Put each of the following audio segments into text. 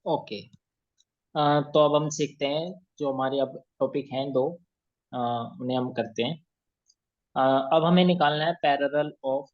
Okay. तो अब हम सीखते हैं, जो हमारे अब टॉपिक हैं दो, उन्हें हम करते हैं। अब हमें निकालना है पैरेलल ऑफ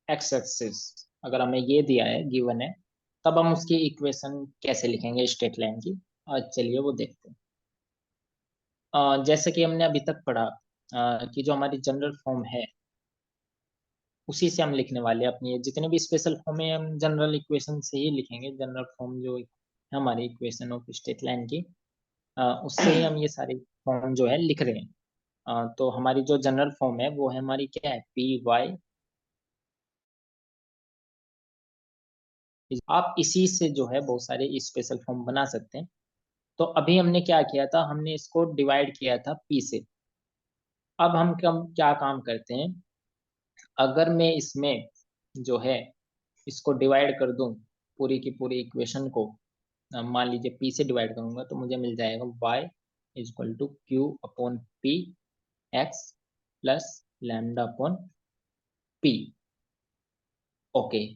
एक्स एक्सिस। अगर हमें ये दिया है, गिवन है, तब हम उसकी इक्वेशन कैसे लिखेंगे स्ट्रेट लाइन की। चलिए वो देखते हैं। जैसे कि हमने अभी तक पढ़ा कि जो हमारी जनरल फॉर्म है उसी से हम लिखने वाले हैं अपनी जितने भी स्पेशल फॉर्म है, हम जनरल इक्वेशन से ही लिखेंगे। जनरल फॉर्म जो है हमारी इक्वेशन ऑफ स्ट्रेट लाइन की, उससे ही हम ये सारी फॉर्म जो है लिख रहे हैं। तो हमारी जो जनरल फॉर्म है वो है हमारी क्या है, पी वाई। आप इसी से जो है बहुत सारे स्पेशल फॉर्म बना सकते हैं। तो अभी हमने क्या किया था, हमने इसको डिवाइड किया था पी से। अब हम क्या काम करते हैं, अगर मैं इसमें जो है इसको डिवाइड कर दूं, पूरी की पूरी इक्वेशन को मान लीजिए पी से डिवाइड करूंगा, तो मुझे मिल जाएगा y is equal to Q upon P X plus lambda upon P. Okay.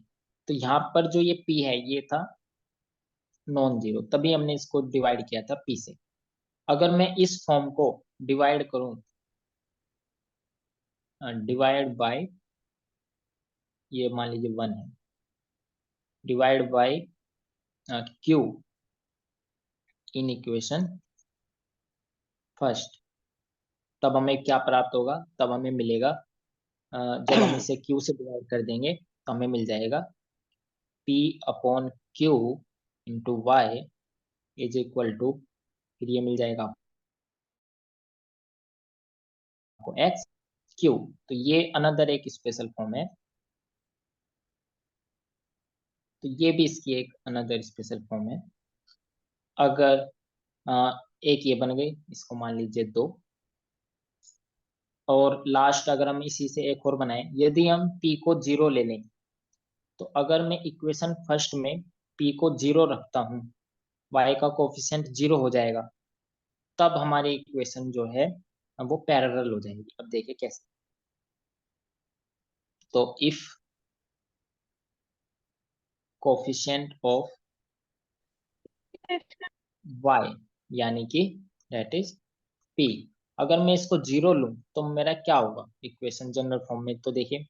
तो यहाँ पर जो ये p है ये था नॉन जीरो, तभी हमने इसको डिवाइड किया था p से। अगर मैं इस फॉर्म को डिवाइड करूं, डिवाइड बाय, ये मान लीजिए 1 है, divide by q in equation first, तब हमें क्या प्राप्त होगा, तब हमें मिलेगा जब हम इसे q से डिवाइड कर देंगे तो हमें मिल जाएगा p upon q into Y is equal to, फिर ये मिल जाएगा आपको x q। तो ये अनदर एक स्पेशल फॉर्म है। तो ये भी इसकी एक अनदर स्पेशल फॉर्म है। अगर एक ये बन गई, इसको मान लीजिए 2। और लास्ट अगर हम इसी से एक और बनाए, यदि हम p को 0 ले लें, तो अगर मैं इक्वेशन फर्स्ट में p को 0 रखता हूँ, y का कोफिशिएंट 0 हो जाएगा, तब हमारी इक्वेशन जो है वो पैरेलल हो जाएगी। अब देखिए कैसे। तो इफ कोफिशिएंट ऑफ y यानी कि दैट इज p, अगर मैं इसको 0 लूं तो मेरा क्या होगा इक्वेशन जनरल फॉर्म में। तो देखिए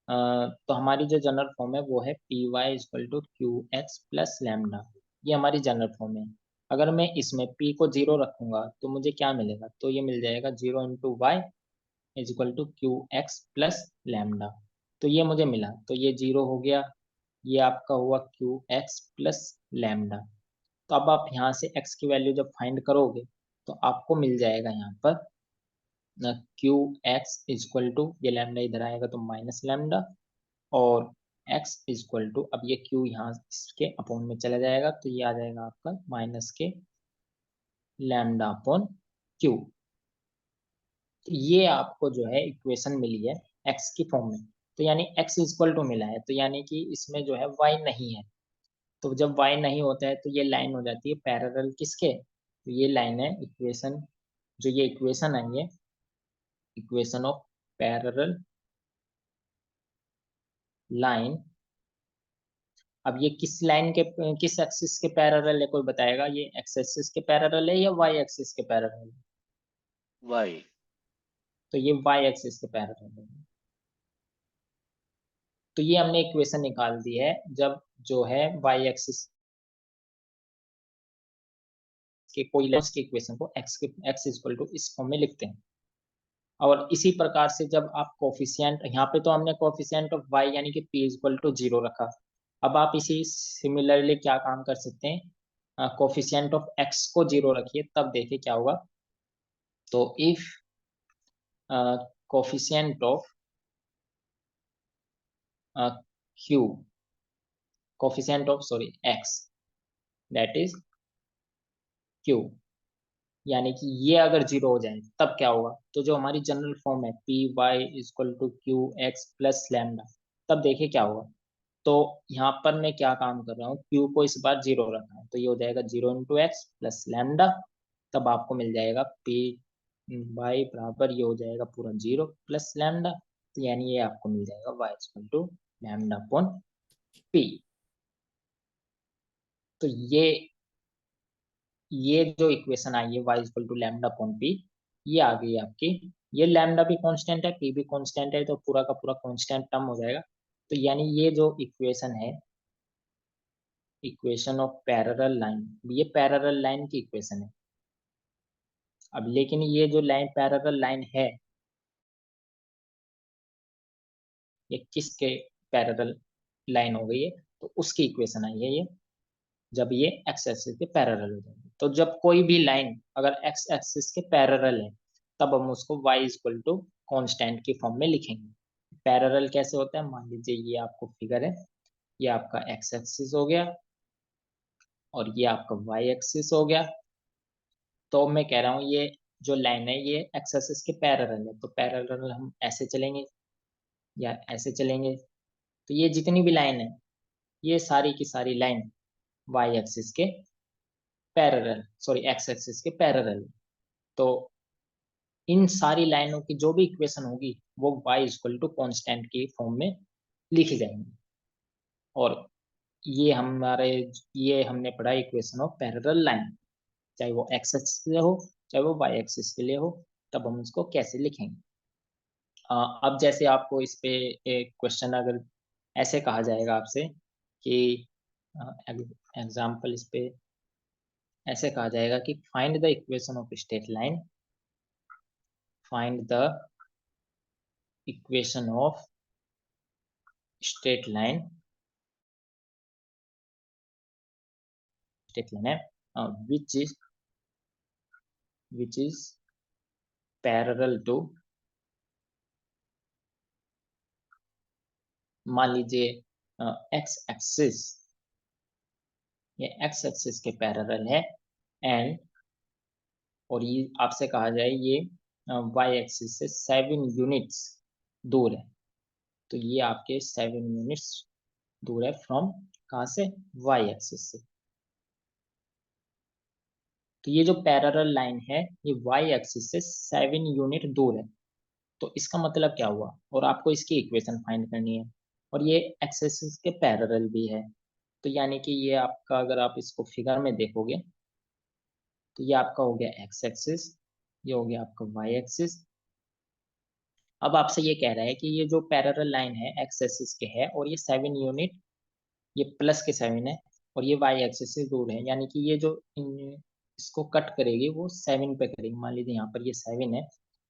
तो हमारी जो जनरल फॉर्म है वो है P Y equal to Q X plus lambda. ये हमारी जनरल फॉर्म है। अगर मैं इसमें p को 0 रखूंगा तो मुझे क्या मिलेगा, तो ये मिल जाएगा 0 into Y is equal to Q X plus lambda. तो ये मुझे मिला, तो ये 0 हो गया, ये आपका हुआ क्यू एक्स प्लस लैम्डा। तो अब आप यहाँ से x की वैल्यू जब फाइंड करोगे तो आपको मिल जाएगा यहाँ पर क्यू एक्स इक्वल टू, ये लैम्डा इधर आएगा तो माइनस लैम्डा, और x इक्वल टू, अब ये q यहाँ इसके अपॉन में चला जाएगा तो ये आ जाएगा आपका minus K lambda upon Q. तो ये आपको जो है इक्वेशन मिली है x की फॉर्म में। तो यानी x इक्वल टू मिला है, तो यानी कि इसमें जो है y नहीं है। तो जब y नहीं होता है तो ये लाइन हो जाती है पैरेलल किसके, तो ये लाइन है इक्वेशन, जो ये इक्वेशन है ये इक्वेशन ऑफ पैरेलल लाइन। अब ये किस लाइन के, किस एक्सिस के पैरेलल है, कोई बताएगा, ये एक्स एक्सिस के पैरेलल है या वाई एक्सिस के पैरेलल है। वाई। तो ये वाई एक्सिस के पैरेलल है। तो ये हमने इक्वेशन निकाल दी है, जब जो है वाई एक्सिस के कोई लेंस के इक्वेशन को एक्स इक्वल टू इस फॉर्म में लिखते हैं। और इसी प्रकार से जब आप कोफिशिएंट, यहाँ पे तो हमने कोफिशिएंट ऑफ वाई यानी कि पी इक्वल टू 0 रखा। अब आप इसी सिमिलरली क्या काम कर सकते हैं, कोफिशिएंट ऑफ एक्स को 0 रखिए, तब देखिए क्या होगा। तो if coefficient of Q, coefficient of sorry x that is Q, यानी कि ये अगर 0 हो जाए तब क्या होगा, तो जो हमारी जनरल फॉर्म है P Y equal to Q X plus lambda, तब देखिए क्या होगा। तो यहाँ पर मैं क्या काम कर रहा हूँ, क्यू को इस बार 0 रखा है, तो ये हो जाएगा 0 इंटू एक्स प्लस लैम्डा। तब आपको मिल जाएगा पी वाई बराबर, ये हो जाएगा पूरा 0 प्लस लैम्डा, तो यानी ये आपको मिल जाएगा Y equal to lambda upon P. तो ये ये जो इक्वेशन आई है y equal to lambda upon P, ये आ गई आपकी। ये लैम्डा भी कांस्टेंट है, पी भी कांस्टेंट है, तो पूरा का पूरा कांस्टेंट टर्म हो जाएगा। तो यानी ये जो इक्वेशन है, इक्वेशन ऑफ पैरेलल लाइन, ये पैरेलल लाइन की इक्वेशन है। अब लेकिन ये जो लाइन पैरेलल लाइन है, ये किसके पैरेलल लाइन हो गई है, तो उसकी इक्वेशन आई है ये, जब ये एक्स एक्सिस के पैरेलल हो जाएगी। तो जब कोई भी लाइन अगर एक्स एक्सिस के पैरेलल है, तब हम उसको y इक्वल टू कॉन्स्टेंट की फॉर्म में लिखेंगे। पैरेलल कैसे होता है, मान लीजिए ये आपको फिगर है, ये आपका एक्स एक्सिस हो गया और ये आपका वाई एक्सिस हो गया। तो मैं कह रहा हूँ ये जो लाइन है ये एक्स एक्सिस के पैरेलल है, तो पैरेलल हम ऐसे चलेंगे या ऐसे चलेंगे। तो ये जितनी भी लाइन है, ये सारी की सारी लाइन वाई एक्सिस के पैरेलल, सॉरी एक्स एक्सिस के पैरेलल। तो इन सारी लाइनों की जो भी इक्वेशन होगी वो y इक्वल टू कॉन्स्टेंट की फॉर्म में लिखी जाएंगी। और ये हमारे, ये हमने पढ़ा इक्वेशन ऑफ पैरेलल लाइन, चाहे वो x एक्सिस के लिए हो चाहे वो y एक्सिस के लिए हो, तब हम उसको कैसे लिखेंगे। अब जैसे आपको इस पे एक क्वेश्चन अगर ऐसे कहा जाएगा आपसे कि एग्जाम्पल इस पे ऐसे कहा जाएगा कि find the equation of straight line, find the equation of straight line, straight line है which is parallel to, मान लीजिए एक्स एक्सिस, ये एक्स एक्सिस के पैरेलल है एंड, और ये आपसे कहा जाए ये वाई एक्सिस से 7 यूनिट्स दूर है। तो ये आपके 7 यूनिट्स दूर है फ्रॉम, कहाँ से, वाई एक्सिस से। तो ये जो पैरेलल लाइन है ये वाई एक्सिस से 7 यूनिट दूर है। तो इसका मतलब क्या हुआ, और आपको इसकी इक्वेशन फाइंड करनी है, और ये एक्स एक्सिस के पैरेलल भी है। तो यानी कि ये आपका, अगर आप इसको फिगर में देखोगे, तो ये आपका हो गया एक्स एक्सिस, ये हो गया आपका वाई एक्सिस। अब आपसे ये कह रहा है कि ये जो पैरेलल लाइन है एक्स एक्सिस के है और ये 7 यूनिट, ये प्लस के 7 है, और ये वाई एक्सिस से दूर है, यानी कि ये जो इसको कट करेगी वो 7 पे करेगी। मान लीजिए यहाँ पर ये 7 है,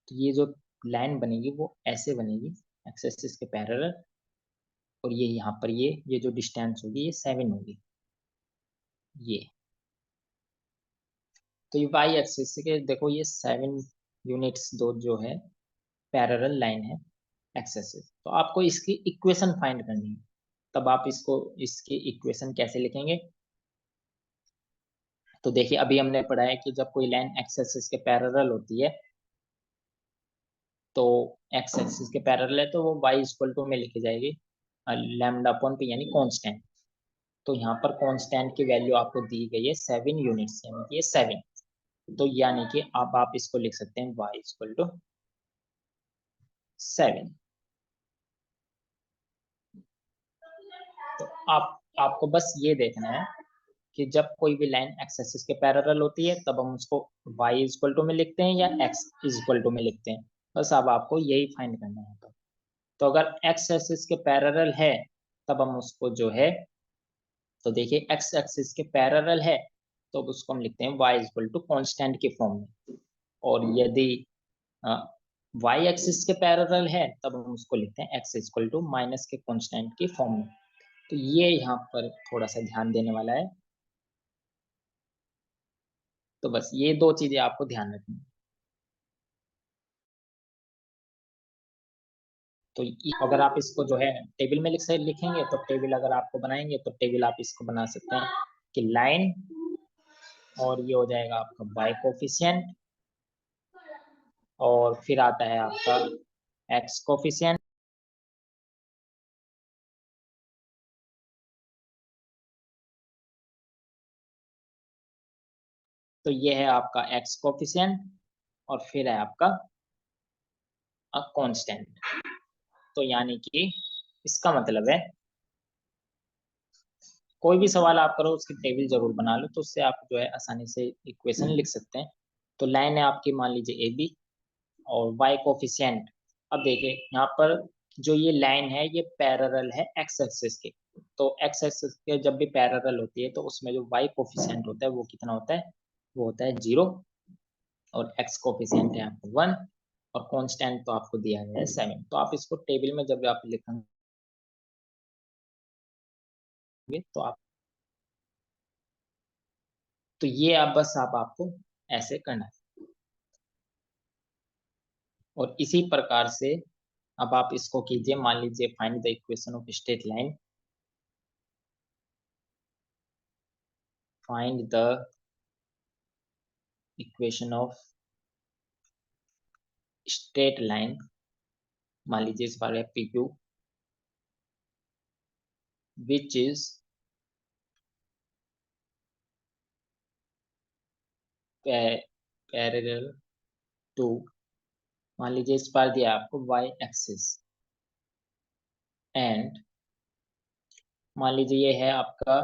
तो ये जो लाइन बनेगी वो ऐसे बनेगी एक्स एक्सिस के पैरेलल, और ये यहाँ पर ये जो डिस्टेंस होगी ये 7 होगी ये। तो ये वाई एक्सिस के देखो ये 7 यूनिट्स दो जो है पैरेलल लाइन है एक्स एक्सिस। तो आपको इसकी इक्वेशन फाइंड करनी है, तब आप इसको, इसकी इक्वेशन कैसे लिखेंगे। तो देखिए अभी हमने पढ़ा है कि जब कोई लाइन एक्स एक्सिस के पैरेलल होती है, तो एक्स एक्सिस के पैरेलल है तो वो वाई इक्वल टू में लिखी जाएगी लैम्डा अपॉन पी, यानी कांस्टेंट। तो यहाँ पर कांस्टेंट की वैल्यू आपको दी गई है 7 यूनिट्स, यानी कि ये 7। तो यानी कि अब आप इसको लिख सकते हैं y इक्वल टू 7। तो आपको बस ये देखना है कि जब कोई भी लाइन एक्स एक्सिस के पैरेलल होती है तब हम उसको y इक्वल टू में लिखते हैं या x इक्वल टू में लिखते हैं। बस अब आपको यही फाइंड करना है। तो अगर x एक्सिस के पैरेलल है तब हम उसको जो है, तो देखिए x एक्सिस के पैरेलल है तो उसको हम लिखते हैं y इक्वल टू कॉन्स्टेंट की फॉर्म में। और यदि वाई एक्सिस के पैरेलल है तब हम उसको लिखते हैं एक्स इक्वल टू माइनस के कांस्टेंट की फॉर्म में। तो ये यहाँ पर थोड़ा सा ध्यान देने वाला है। तो बस ये दो चीजें आपको ध्यान रखनी है। तो अगर आप इसको जो है टेबल में लिख से लिखेंगे, तो टेबल अगर आपको बनाएंगे तो टेबल आप इसको बना सकते हैं कि लाइन, और ये हो जाएगा आपका वाई कोफिशिएंट, और फिर आता है आपका एक्स कोफिशिएंट। तो ये है आपका एक्स कोफिशिएंट, और फिर है आपका कांस्टेंट। तो यानी कि इसका मतलब है कोई भी सवाल आप करो उसकी टेबल जरूर बना लो, तो उससे आप जो है आसानी से इक्वेशन लिख सकते हैं। तो लाइन है आपकी, मान लीजिए ए बी, और y कोफिशिएंट। अब देखिए यहाँ पर जो ये लाइन है ये पैरेलल है एक्स एक्सिस के। तो एक्स एक्सिस के जब भी पैरेलल होती है तो उसमें जो y कोफिशिएंट होता है वो कितना होता है, वो होता है 0। और x कोफिशिएंट है आपको 1, और कांस्टेंट तो आपको दिया गया है 7। तो आप इसको टेबल में जब आप लिखेंगे तो आप, तो ये आप बस आपको ऐसे करना है। और इसी प्रकार से अब आप इसको कीजिए, मान लीजिए find the equation of straight line. Find the equation of straight line, मान लीजिए इस बार है P Q, which is parallel to, मान लीजिए इस बार दिया आपको वाई एक्सिस, एंड मान लीजिए ये है आपका,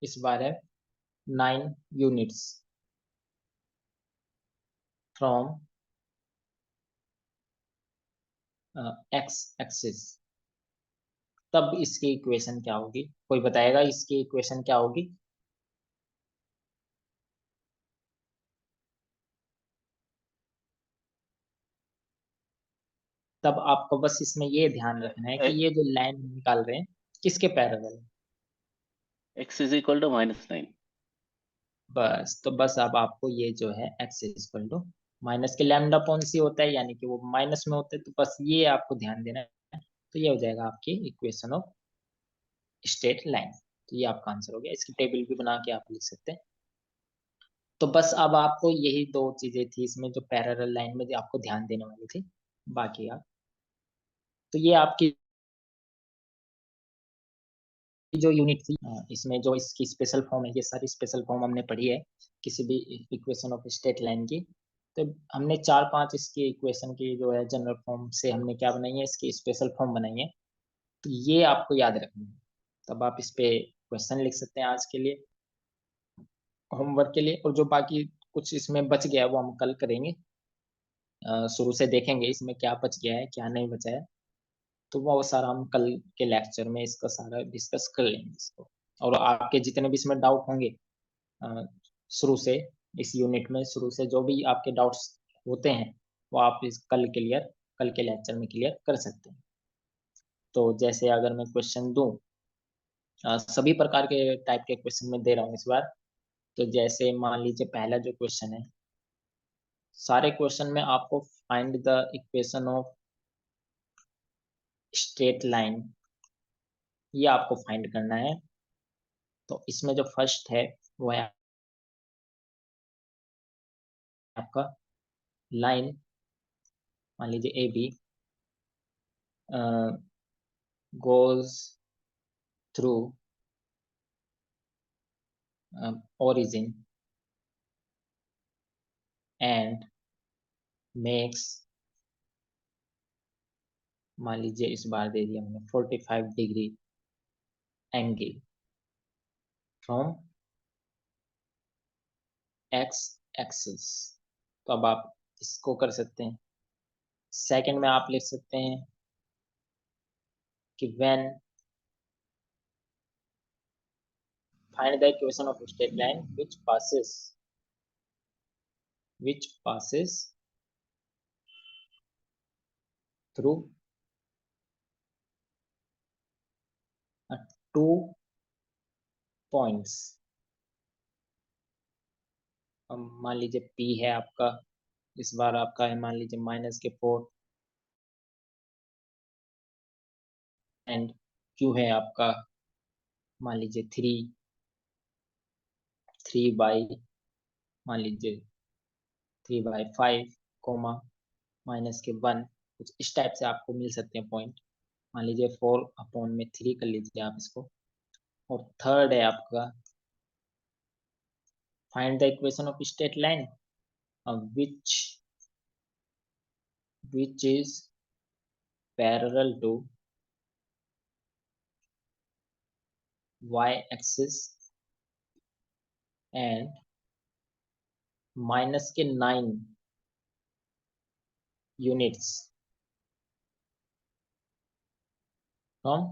इस बार है 9 यूनिट्स फ्रॉम एक्स एक्सिस। तब इसकी इक्वेशन क्या होगी, कोई बताएगा इसकी इक्वेशन क्या होगी? तब आपको बस इसमें ये ध्यान रखना है कि ये जो लाइन निकाल रहे हैं किसके पैरेलल है। x is equal to -9। बस, तो बस अब आपको ये जो है X equal to minus K lambda upon C होता है, यानी कि वो माइनस में होते हैं, तो बस ये आपको ध्यान देना है। तो ये हो जाएगा आपकी इक्वेशन ऑफ स्ट्रेट लाइन। तो ये आपका आंसर हो गया, इसकी टेबल भी बना के आप लिख सकते हैं। तो बस अब आपको यही दो चीजें थी इसमें जो पैरेलल लाइन में जो आपको ध्यान देने वाली थी। बाकी आप, तो ये आपकी जो यूनिट थी, इसमें जो इसकी स्पेशल फॉर्म है, ये सारी स्पेशल फॉर्म हमने पढ़ी है किसी भी इक्वेशन ऑफ स्ट्रेट लाइन की। तो हमने 4-5 इसकी इक्वेशन की जो है जनरल फॉर्म से हमने क्या बनाई है, इसकी स्पेशल फॉर्म बनाई है। तो ये आपको याद रखना है, तब आप इस पे क्वेश्चन लिख सकते हैं आज के लिए, होमवर्क के लिए। और जो बाकी कुछ इसमें बच गया है वो हम कल करेंगे। शुरू से देखेंगे इसमें क्या बच गया है क्या नहीं बचा है, तो वो सारा हम कल के लेक्चर में इसका सारा डिस्कस कर लेंगे इसको। और आपके जितने भी इसमें डाउट होंगे अ, शुरू से, इस यूनिट में शुरू से जो भी आपके डाउट्स होते हैं वो आप इस कल के लेक्चर में क्लियर कर सकते हैं। तो जैसे अगर मैं क्वेश्चन दूं, सभी प्रकार के टाइप के क्वेश्चन में दे रहा हूँ इस बार। तो जैसे मान लीजिए पहला जो क्वेश्चन है, सारे क्वेश्चन में आपको find the equation of straight line, ये आपको फाइंड करना है। तो इसमें जो फर्स्ट है वो है आपका लाइन, मान लीजिए A B goes through origin and makes, मान लीजिए इस बार दे दिया हमने 45 degree angle from X axis. तो अब आप इसको कर सकते हैं। सेकंड में आप लिख सकते हैं कि when, find the equation of straight line which passes through two points। मान लीजिए P है आपका, इस बार आपका है मान लीजिए -4, एंड Q है आपका मान लीजिए 3 बाई, मान लीजिए 3/5, कोमा -1। कुछ इस टाइप से आपको मिल सकते हैं पॉइंट। मान लीजिए 4/3 कर लीजिए आप इसको। और थर्ड है आपका find the equation of straight line which which is parallel to y axis and minus K 9 units from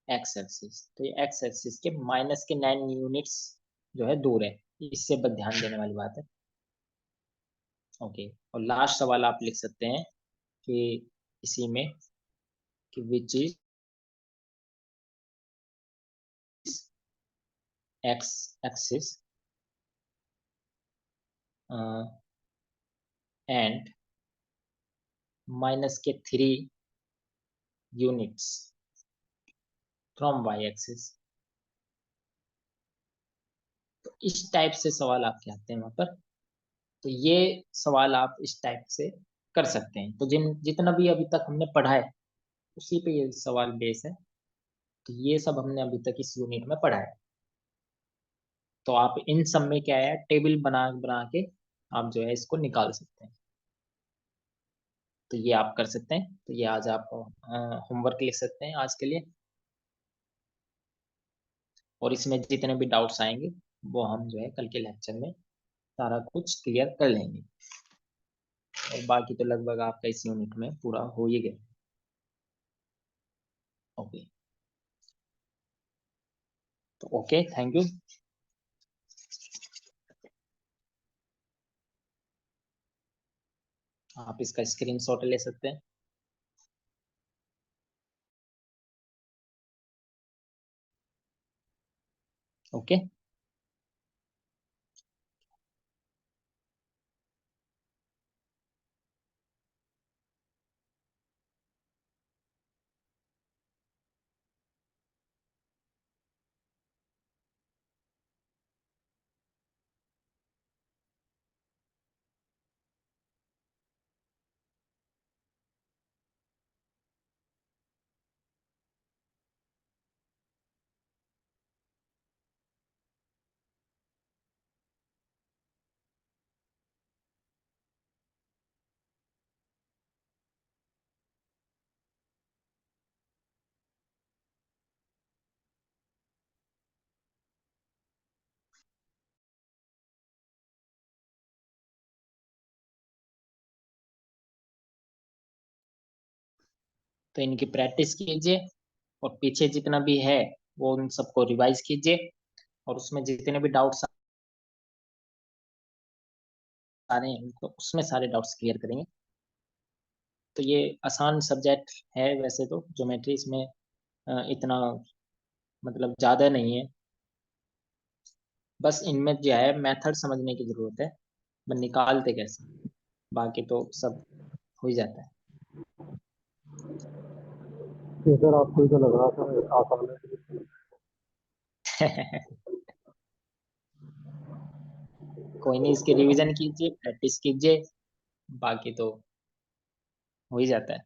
X axis. तो ये एक्स एक्सिस के माइनस के 9 यूनिट्स जो है दूर है, इससे बस ध्यान देने वाली बात है। ओके, और लास्ट सवाल आप लिख सकते हैं कि इसी में कि which is x axis and minus के 3 यूनिट्स फ्रॉम वाई एक्सिस। तो इस टाइप से सवाल आपके आते हैं वहां पर। तो ये सवाल आप इस टाइप से कर सकते हैं। तो जितना भी अभी तक हमने पढ़ा है उसी पे ये सवाल बेस है। तो ये सब हमने अभी तक इस यूनिट में पढ़ा है। तो आप इन सब में क्या है, टेबल बना बना के आप जो है इसको निकाल सकते हैं। तो ये आप कर सकते हैं। तो ये आज आप होमवर्क लिख सकते हैं आज के लिए। और इसमें जितने भी डाउट्स आएंगे वो हम जो है कल के लेक्चर में सारा कुछ क्लियर कर लेंगे। और बाकी तो लगभग आपका इस यूनिट में पूरा हो ही गया। ओके, तो ओके, थैंक यू। आप इसका स्क्रीनशॉट ले सकते हैं। ओके, तो इनकी प्रैक्टिस कीजिए और पीछे जितना भी है वो उन सबको रिवाइज कीजिए। और उसमें जितने भी डाउट्स आ रहे हैं उनको उसमें सारे डाउट्स क्लियर करेंगे। तो ये आसान सब्जेक्ट है वैसे तो, ज्योमेट्री इसमें इतना मतलब ज़्यादा नहीं है। बस इनमें जो है मेथड समझने की ज़रूरत है, बस निकालते कैसे, बाकी तो सब हो ही जाता तो सर आपको ही तो लग रहा था आसान है। है। कोई नहीं, इसके रिवीजन कीजिए, प्रैक्टिस कीजिए, बाकी तो हो ही जाता है।